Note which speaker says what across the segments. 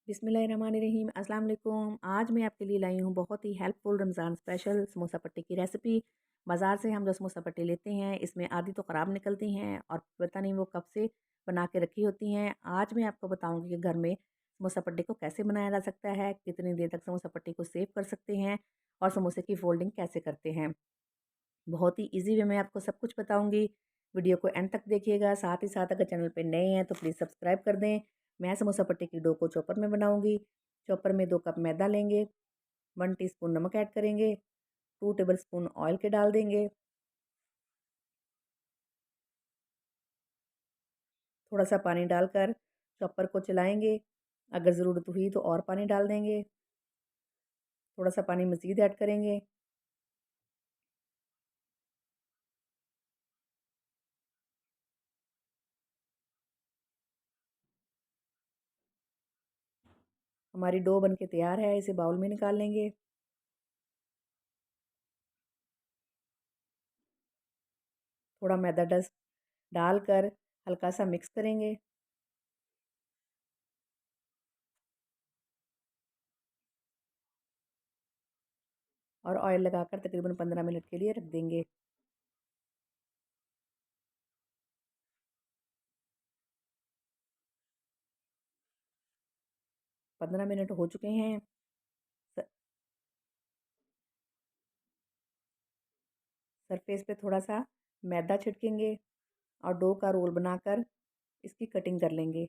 Speaker 1: बिस्मिल्लाहिर्रहमानिर्रहीम अस्सलाम वालेकुम। आज मैं आपके लिए लाई हूँ बहुत ही हेल्पफुल रमज़ान स्पेशल समोसा पट्टी की रेसिपी। बाज़ार से हम जो समोसा पट्टी लेते हैं इसमें आधी तो ख़राब निकलती हैं और पता नहीं वो कब से बना के रखी होती हैं। आज मैं आपको बताऊँगी कि घर में समोसा पट्टी को कैसे बनाया जा सकता है, कितनी देर तक समोसा पट्टी को सेव कर सकते हैं और समोसे की फ़ोल्डिंग कैसे करते हैं। बहुत ही ईज़ी वे में आपको सब कुछ बताऊँगी। वीडियो को एंड तक देखिएगा। साथ ही साथ अगर चैनल पे नए हैं तो प्लीज़ सब्सक्राइब कर दें। मैं समोसा पट्टी की डो को चॉपर में बनाऊँगी। चॉपर में 2 कप मैदा लेंगे, 1 टीस्पून नमक ऐड करेंगे, 2 टेबलस्पून ऑयल के डाल देंगे, थोड़ा-सा पानी डालकर चॉपर को चलाएँगे। अगर ज़रूरत हुई तो और पानी डाल देंगे, थोड़ा-सा पानी मज़ीद ऐड करेंगे। हमारी डो बन के तैयार है, इसे बाउल में निकाल लेंगे। थोड़ा मैदा डस्ट डालकर हल्का-सा मिक्स करेंगे और ऑयल लगाकर तकरीबन 15 मिनट के लिए रख देंगे। 15 मिनट हो चुके हैं। स सरफेस पे थोड़ा-सा मैदा छिड़केंगे और डो का रोल बनाकर इसकी कटिंग कर लेंगे।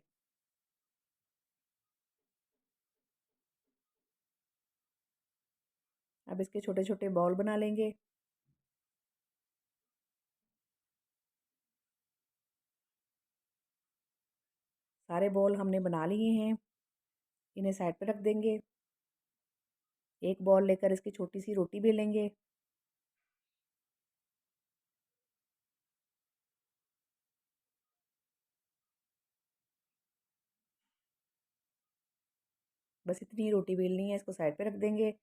Speaker 1: अब इसके छोटे-छोटे बॉल बना लेंगे। सारे बॉल हमने बना लिए हैं। इन्हें साइड पे रख देंगे। एक बॉल लेकर इसकी छोटी-सी रोटी बेलेंगे। बस इतनी रोटी बेलनी है, इसको साइड पे रख देंगे।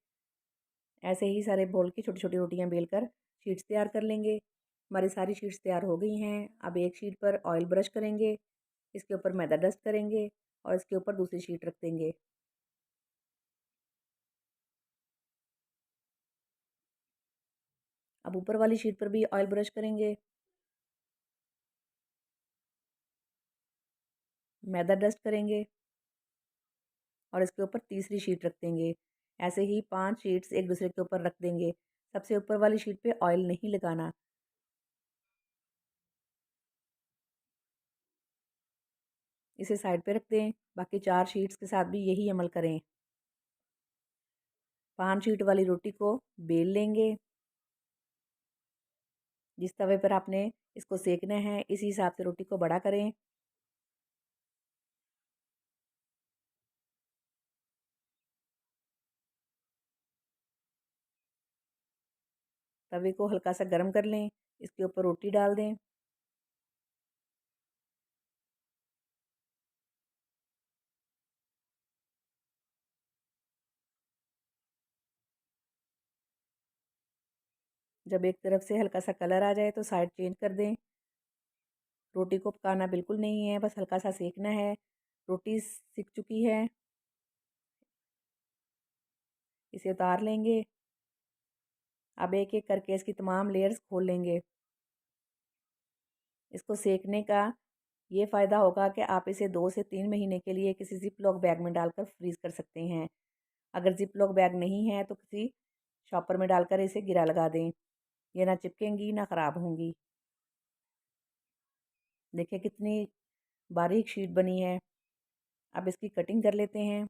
Speaker 1: ऐसे ही सारे बॉल की छोटी-छोटी रोटियां बेलकर शीट्स तैयार कर लेंगे। हमारी सारी शीट्स तैयार हो गई हैं। अब एक शीट पर ऑयल ब्रश करेंगे, इसके ऊपर मैदा डस्ट करेंगे और इसके ऊपर दूसरी शीट रख देंगे। अब ऊपर वाली शीट पर भी ऑयल ब्रश करेंगे, मैदा डस्ट करेंगे और इसके ऊपर तीसरी शीट रख देंगे। ऐसे ही 5 शीट्स एक दूसरे के ऊपर रख देंगे। सबसे ऊपर वाली शीट पे ऑयल नहीं लगाना। इसे साइड पे रख दें। बाकी 4 शीट्स के साथ भी यही अमल करें। 5 शीट वाली रोटी को बेल लेंगे। जिस तवे पर आपने इसको सेकना है इसी हिसाब से रोटी को बड़ा करें। तवे को हल्का सा गर्म कर लें। इसके ऊपर रोटी डाल दें। जब एक तरफ से हल्का सा कलर आ जाए तो साइड चेंज कर दें। रोटी को पकाना बिल्कुल नहीं है, बस हल्का सा सेकना है। रोटी सिक चुकी है, इसे उतार लेंगे। अब एक एक करके इसकी तमाम लेयर्स खोल लेंगे। इसको सेकने का ये फ़ायदा होगा कि आप इसे 2 से 3 महीने के लिए किसी ज़िप लॉक बैग में डालकर फ्रीज़ कर सकते हैं। अगर ज़िप लॉक बैग नहीं है तो किसी शॉपर में डालकर इसे गिरा लगा दें। ये ना चिपकेंगी ना ख़राब होंगी। देखिए कितनी बारीक शीट बनी है। अब इसकी कटिंग कर लेते हैं।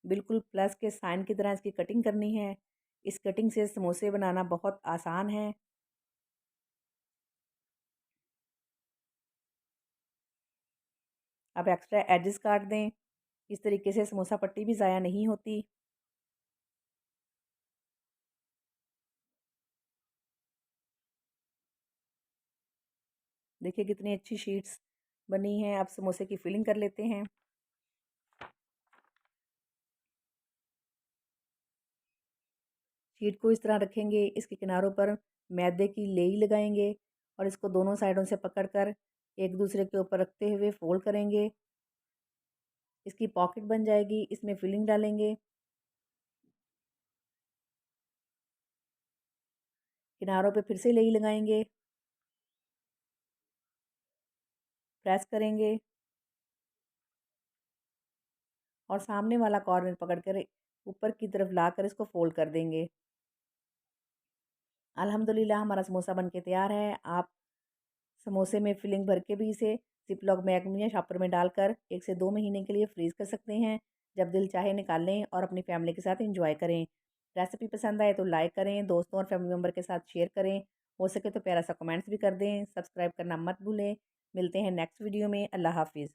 Speaker 1: बिल्कुल प्लस के साइन की तरह इसकी कटिंग करनी है। इस कटिंग से समोसे बनाना बहुत आसान है। अब एक्स्ट्रा एजेस काट दें। इस तरीके से समोसा पट्टी भी ज़ाया नहीं होती। देखिए कितनी अच्छी शीट्स बनी हैं। अब समोसे की फिलिंग कर लेते हैं। शीट को इस तरह रखेंगे, इसके किनारों पर मैदे की लेई लगाएंगे और इसको दोनों साइडों से पकड़कर एक दूसरे के ऊपर रखते हुए फोल्ड करेंगे। इसकी पॉकेट बन जाएगी। इसमें फिलिंग डालेंगे, किनारों पे फिर से लेई लगाएंगे, प्रेस करेंगे और सामने वाला कॉर्नर पकड़कर ऊपर की तरफ लाकर इसको फोल्ड कर देंगे। अल्हम्दुलिल्लाह हमारा समोसा बनके तैयार है। आप समोसे में फिलिंग भर के भी इसे जिपलॉक बैग में या शॉपर में डालकर 1 से 2 महीने के लिए फ्रीज़ कर सकते हैं। जब दिल चाहे निकाल लें और अपनी फैमिली के साथ एंजॉय करें। रेसिपी पसंद आए तो लाइक करें, दोस्तों और फैमिली मेम्बर के साथ शेयर करें। हो सके तो प्यारा सा कमेंट्स भी कर दें। सब्सक्राइब करना मत भूलें। मिलते हैं नेक्स्ट वीडियो में। अल्लाह हाफ़िज़।